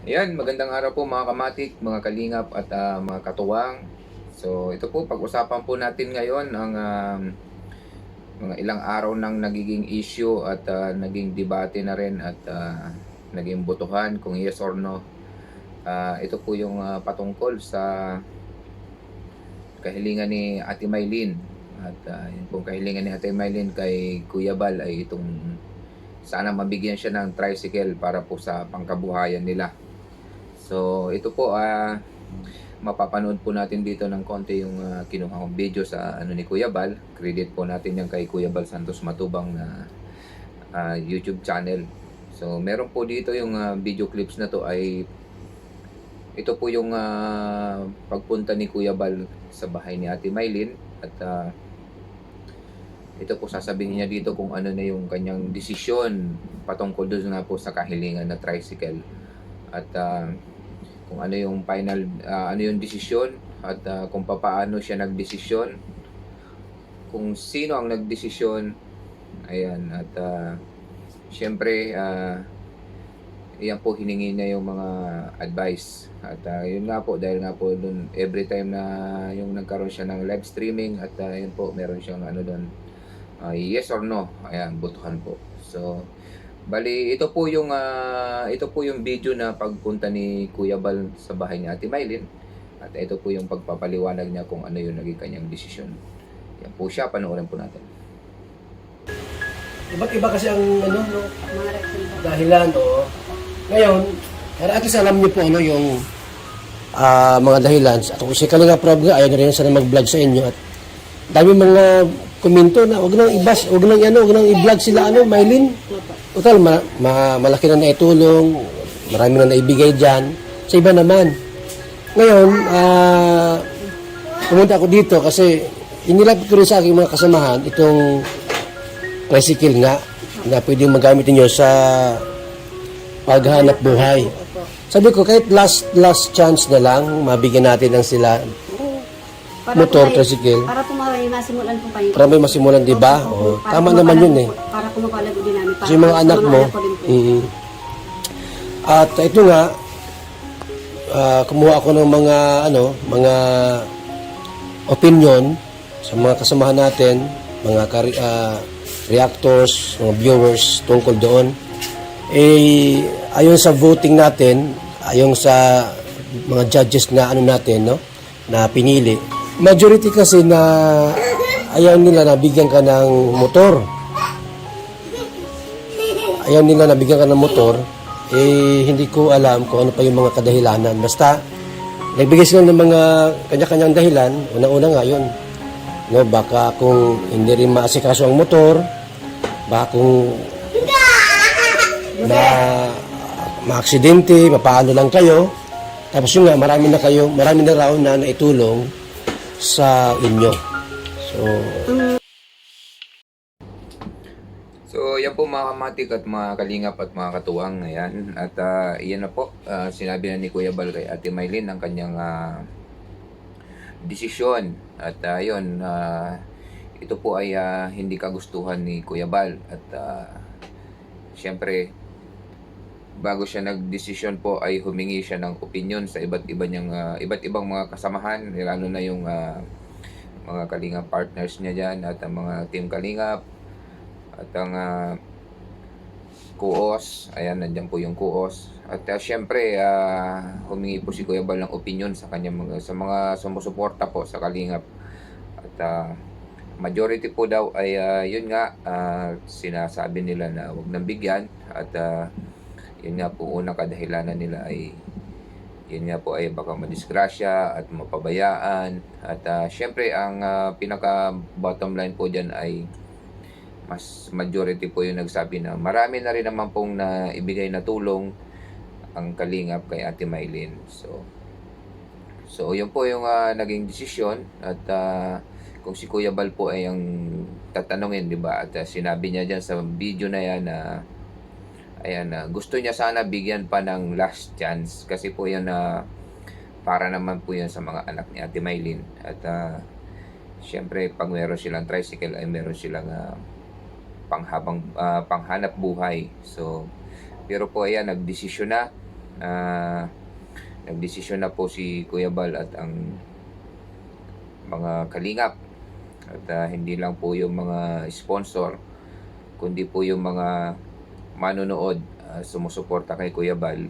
Ayan, magandang araw po mga kamatik, mga kalingap at mga katuwang. So ito po, pag-usapan po natin ngayon ang mga ilang araw nang nagiging issue at naging debate na rin at naging botohan kung yes or no. Ito po yung patungkol sa kahilingan ni Ate Maylin. At yun pong kahilingan ni Ate Maylin kay Kuya Bal ay itong sana mabigyan siya ng tricycle para po sa pangkabuhayan nila. So ito po mapapanood po natin dito ng konti yung kinuha kong video sa ano ni Kuya Bal. Credit po natin yan kay Kuya Bal Santos Matubang na YouTube channel. So meron po dito yung video clips na to ay ito po yung pagpunta ni Kuya Bal sa bahay ni Ate Maylin at ito po sasabihin niya dito kung ano na yung kanyang desisyon patungkol doon nga po sa kahilingan na tricycle at kung ano yung final ano yung desisyon at kung paano siya nagdesisyon, kung sino ang nagdesisyon. Ayan, at syempre iyan po hiningi niya yung mga advice at yun nga po dahil nga po dun every time na yung nagkaroon siya ng live streaming at yun po meron siyang ano doon, yes or no, ayan, botohan po. So bali ito po yung video na pagpunta ni Kuya Bal sa bahay ni Ate Maylin at ito po yung pagpapaliwanag niya kung ano yung naging kanyang desisyon. Yan po siya, panoorin po natin. Iba't iba kasi ang ano, no, dahilan, o. Ngayon, para at least alam niyo po ano yung mga dahilan. At kung si Kalinga Prab nga, ayaw na rin sana mag-vlog sa inyo. At dami mga komento na wag nang ibas, wag nang i-vlog sila Maylin. Total, malaki na naitulong, marami na naibigay dyan. Sa iba naman. Ngayon, pumunta ako dito kasi inilapit ko rin sa aking mga kasamahan itong tricycle nga na pwedeng magamit niyo sa paghanap buhay. Sabi ko, kahit last chance na lang, mabigyan natin ng sila motor, tricycle. Para po may masimulan po kayo. Para may masimulan, di ba? Tama naman yun eh. Para po mapalago din namin. Kasi yung mga anak mo, at ito nga, kumuha ako ng mga opinion sa mga kasamahan natin, mga reactors, mga viewers tungkol doon. Ayon sa voting natin, ayon sa mga judges na natin, no, na pinili. Majority kasi na ayaw nila na bigyan ka ng motor. Ayaw nila na bigyan ka ng motor. Hindi ko alam kung ano pa yung mga kadahilanan. Basta, nagbigay sila ng mga kanya-kanyang dahilan. Una-una nga yun. No, baka kung hindi rin maasikaso ang motor, baka kung ma-aksidente, mapaano lang kayo. Tapos yun nga, marami na raw na naitulong sa inyo. So yan po mga kamatik at mga kalingap at mga katuwang. Ayan, at iyan na po, sinabi na ni Kuya Bal kay Ate Maylin ang kanyang desisyon. At yun, ito po ay hindi kagustuhan ni Kuya Bal. At syempre, bago siya nagdesisyon po ay humingi siya ng opinion sa iba't ibang mga kasamahan, lalo na yung mga kalingap partners niya dyan at ang mga team kalingap at ang kuos. Ayan, nandiyan po yung kuos. At syempre, humingi po si Kuya Bal ng opinion sa kanya sa mga sumusuporta po sa kalingap. At majority po daw ay yun nga, sinasabi nila na wag nang bigyan. At yun nga po, unang kadahilanan nila ay yun nga po ay baka madisgrasya at mapabayaan. At syempre ang pinaka bottom line po dyan ay mas majority po yung nagsabi na marami na rin naman pong na ibigay na tulong ang kalingap kay Ate Maylin. So yun po yung naging desisyon. At kung si Kuya Bal po ay ang tatanungin, di ba? At sinabi niya dyan sa video na yan na ayan, gusto niya sana bigyan pa ng last chance kasi po yan para naman po yan sa mga anak ni Ate Maylin. At syempre pag meron silang tricycle ay meron silang panghanap buhay. So pero po ayan, nagdesisyon na nagdesisyon na po si Kuya Bal at ang mga kalingap at hindi lang po yung mga sponsor kundi po yung mga manonood sumusuporta kay Kuya Bal.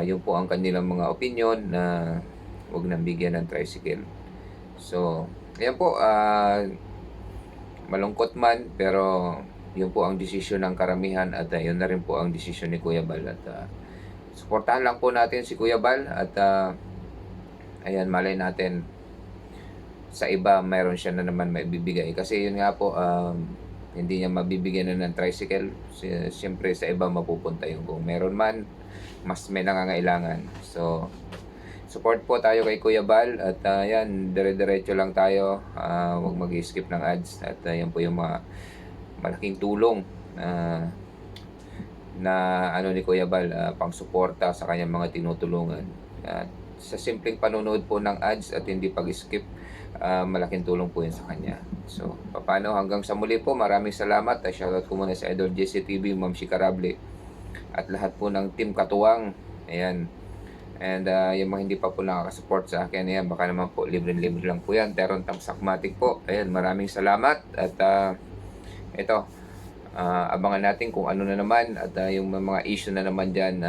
Yun po ang kanilang mga opinion na huwag nang bigyan ng tricycle. So, ayan po, malungkot man pero yun po ang desisyon ng karamihan at yun na rin po ang desisyon ni Kuya Bal at suportahan lang po natin si Kuya Bal at ayan, malay natin sa iba mayroon siya na naman maibibigay kasi yun nga po, hindi niya mabibigyan na ng tricycle. Siyempre sa iba mapupunta yung kung meron man mas may nangangailangan. So support po tayo kay Kuya Bal at yan, dire-diretso lang tayo, huwag mag-skip ng ads at yan po yung mga malaking tulong na ano ni Kuya Bal, pang suporta sa kanyang mga tinutulungan. Sa simpleng panonood po ng ads at hindi pag-skip, malaking tulong po yun sa kanya. So, paano hanggang sa muli po, maraming salamat. Shoutout ko muna sa Idol JCTV, Ma'am Shikarable at lahat po ng Team Katuwang. Ayan. And yung mga hindi pa po nakakasupport sa akin, ayan, baka naman po libre-libre lang po yan. Teron Tamsakmatic po. Ayan, maraming salamat. At ito, abangan natin kung ano na naman at yung mga issue na naman dyan.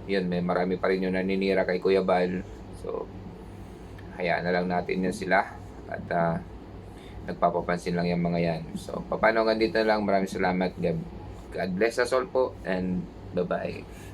Yun, may marami pa rin yung naninira kay Kuya Bal. So, hayaan na lang natin yan sila. At nagpapapansin lang yung mga yan. So, paano hanggang dito na lang. Maraming salamat. God bless us all po. And bye-bye.